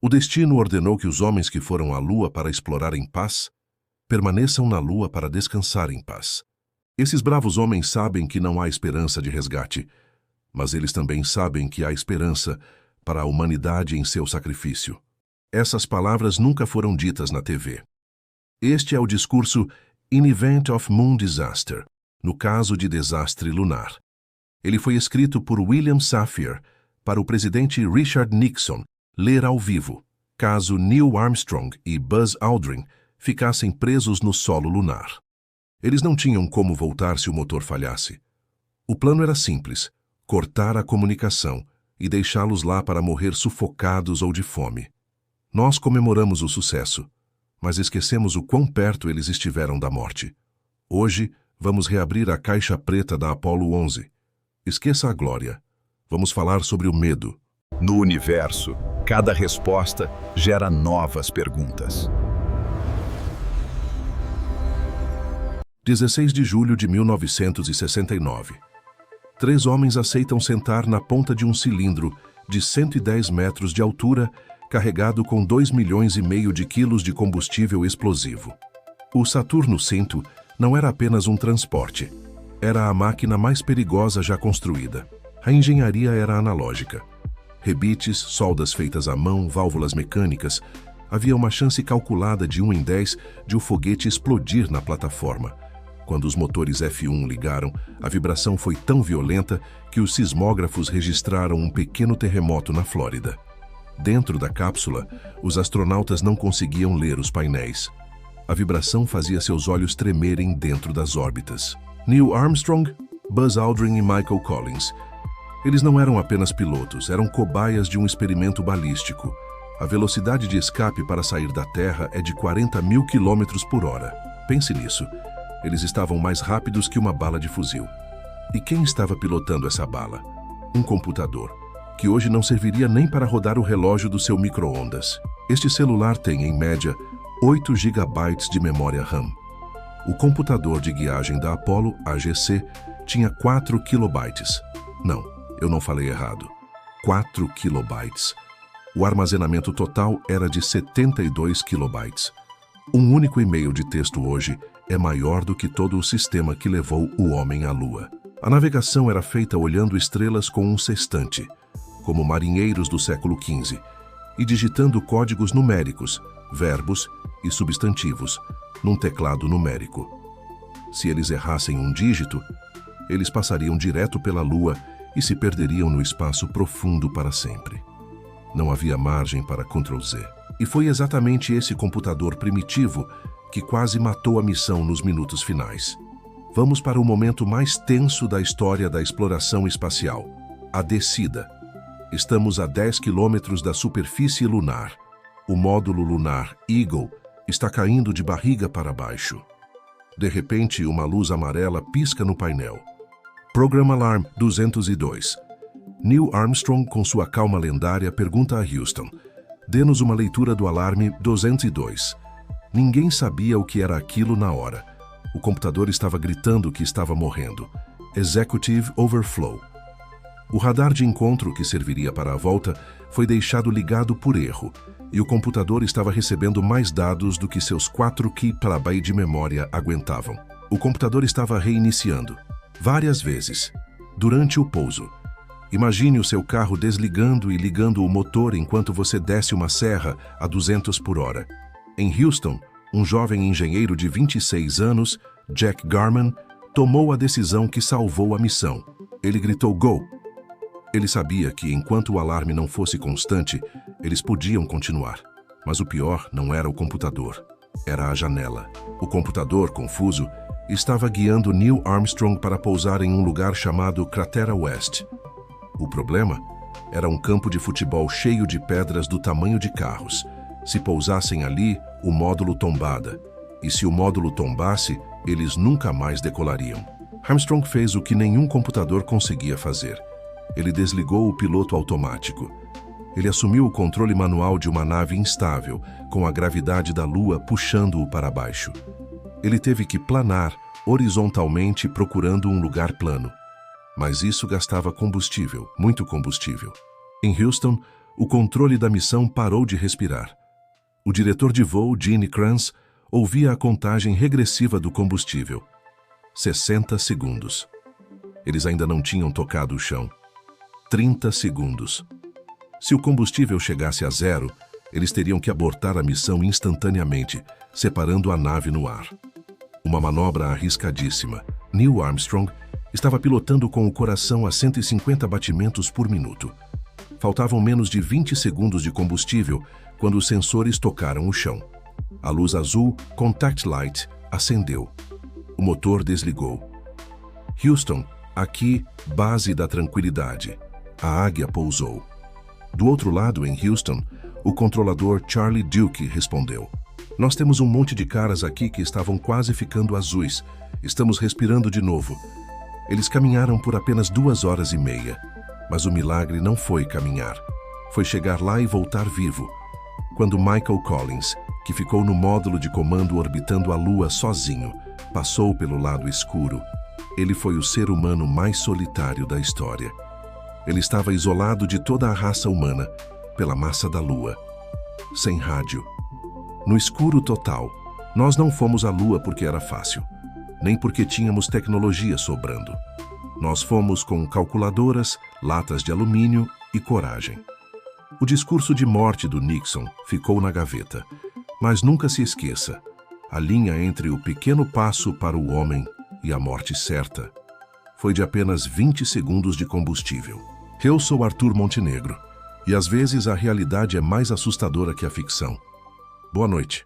O destino ordenou que os homens que foram à Lua para explorar em paz, permaneçam na Lua para descansar em paz. Esses bravos homens sabem que não há esperança de resgate, mas eles também sabem que há esperança para a humanidade em seu sacrifício. Essas palavras nunca foram ditas na TV. Este é o discurso In Event of Moon Disaster, no caso de desastre lunar. Ele foi escrito por William Safire para o presidente Richard Nixon ler ao vivo, caso Neil Armstrong e Buzz Aldrin ficassem presos no solo lunar. Eles não tinham como voltar se o motor falhasse. O plano era simples: cortar a comunicação e deixá-los lá para morrer sufocados ou de fome. Nós comemoramos o sucesso, mas esquecemos o quão perto eles estiveram da morte. Hoje, vamos reabrir a caixa preta da Apollo 11. Esqueça a glória. Vamos falar sobre o medo. No universo, cada resposta gera novas perguntas. 16 de julho de 1969. 3 homens aceitam sentar na ponta de um cilindro de 110 metros de altura, carregado com 2,5 milhões de quilos de combustível explosivo. O Saturno V não era apenas um transporte. Era a máquina mais perigosa já construída. A engenharia era analógica. Rebites, soldas feitas à mão, válvulas mecânicas. Havia uma chance calculada de 1 em 10 de o foguete explodir na plataforma. Quando os motores F1 ligaram, a vibração foi tão violenta que os sismógrafos registraram um pequeno terremoto na Flórida. Dentro da cápsula, os astronautas não conseguiam ler os painéis. A vibração fazia seus olhos tremerem dentro das órbitas. Neil Armstrong, Buzz Aldrin e Michael Collins. Eles não eram apenas pilotos, eram cobaias de um experimento balístico. A velocidade de escape para sair da Terra é de 40.000 km/h. Pense nisso. Eles estavam mais rápidos que uma bala de fuzil. E quem estava pilotando essa bala? Um computador, que hoje não serviria nem para rodar o relógio do seu micro-ondas. Este celular tem, em média, 8 GB de memória RAM. O computador de guiagem da Apollo, AGC, tinha 4 KB. Não, eu não falei errado. 4 KB. O armazenamento total era de 72 KB. Um único e-mail de texto hoje é maior do que todo o sistema que levou o homem à Lua. A navegação era feita olhando estrelas com um sextante, como marinheiros do século XV, e digitando códigos numéricos, verbos e substantivos, num teclado numérico. Se eles errassem um dígito, eles passariam direto pela Lua e se perderiam no espaço profundo para sempre. Não havia margem para Ctrl+Z. E foi exatamente esse computador primitivo que quase matou a missão nos minutos finais. Vamos para o momento mais tenso da história da exploração espacial: a descida. Estamos a 10 quilômetros da superfície lunar. O módulo lunar Eagle está caindo de barriga para baixo. De repente, uma luz amarela pisca no painel. Program Alarm 202. Neil Armstrong, com sua calma lendária, pergunta a Houston: "Dê-nos uma leitura do alarme 202. Ninguém sabia o que era aquilo na hora. O computador estava gritando que estava morrendo. Executive Overflow. O radar de encontro, que serviria para a volta, foi deixado ligado por erro, e o computador estava recebendo mais dados do que seus 4 KB de memória aguentavam. O computador estava reiniciando, várias vezes, durante o pouso. Imagine o seu carro desligando e ligando o motor enquanto você desce uma serra a 200 por hora. Em Houston, um jovem engenheiro de 26 anos, Jack Garman, tomou a decisão que salvou a missão. Ele gritou "Go!". Ele sabia que, enquanto o alarme não fosse constante, eles podiam continuar. Mas o pior não era o computador, era a janela. O computador, confuso, estava guiando Neil Armstrong para pousar em um lugar chamado Cratera West. O problema era um campo de futebol cheio de pedras do tamanho de carros. Se pousassem ali, o módulo tombada. E se o módulo tombasse, eles nunca mais decolariam. Armstrong fez o que nenhum computador conseguia fazer. Ele desligou o piloto automático. Ele assumiu o controle manual de uma nave instável, com a gravidade da Lua puxando-o para baixo. Ele teve que planar horizontalmente procurando um lugar plano. Mas isso gastava combustível, muito combustível. Em Houston, o controle da missão parou de respirar. O diretor de voo, Gene Kranz, ouvia a contagem regressiva do combustível. 60 segundos. Eles ainda não tinham tocado o chão. 30 segundos. Se o combustível chegasse a zero, eles teriam que abortar a missão instantaneamente, separando a nave no ar. Uma manobra arriscadíssima. Neil Armstrong estava pilotando com o coração a 150 batimentos por minuto. Faltavam menos de 20 segundos de combustível quando os sensores tocaram o chão. A luz azul, Contact Light, acendeu. O motor desligou. Houston, aqui, base da tranquilidade. A águia pousou. Do outro lado, em Houston, o controlador Charlie Duke respondeu. Nós temos um monte de caras aqui que estavam quase ficando azuis. Estamos respirando de novo. Eles caminharam por apenas 2 horas e meia. Mas o milagre não foi caminhar. Foi chegar lá e voltar vivo. Quando Michael Collins, que ficou no módulo de comando orbitando a Lua sozinho, passou pelo lado escuro, ele foi o ser humano mais solitário da história. Ele estava isolado de toda a raça humana, pela massa da Lua. Sem rádio. No escuro total, nós não fomos à Lua porque era fácil, nem porque tínhamos tecnologia sobrando. Nós fomos com calculadoras, latas de alumínio e coragem. O discurso de morte do Nixon ficou na gaveta, mas nunca se esqueça, a linha entre o pequeno passo para o homem e a morte certa foi de apenas 20 segundos de combustível. Eu sou Arthur Montenegro, e às vezes a realidade é mais assustadora que a ficção. Boa noite.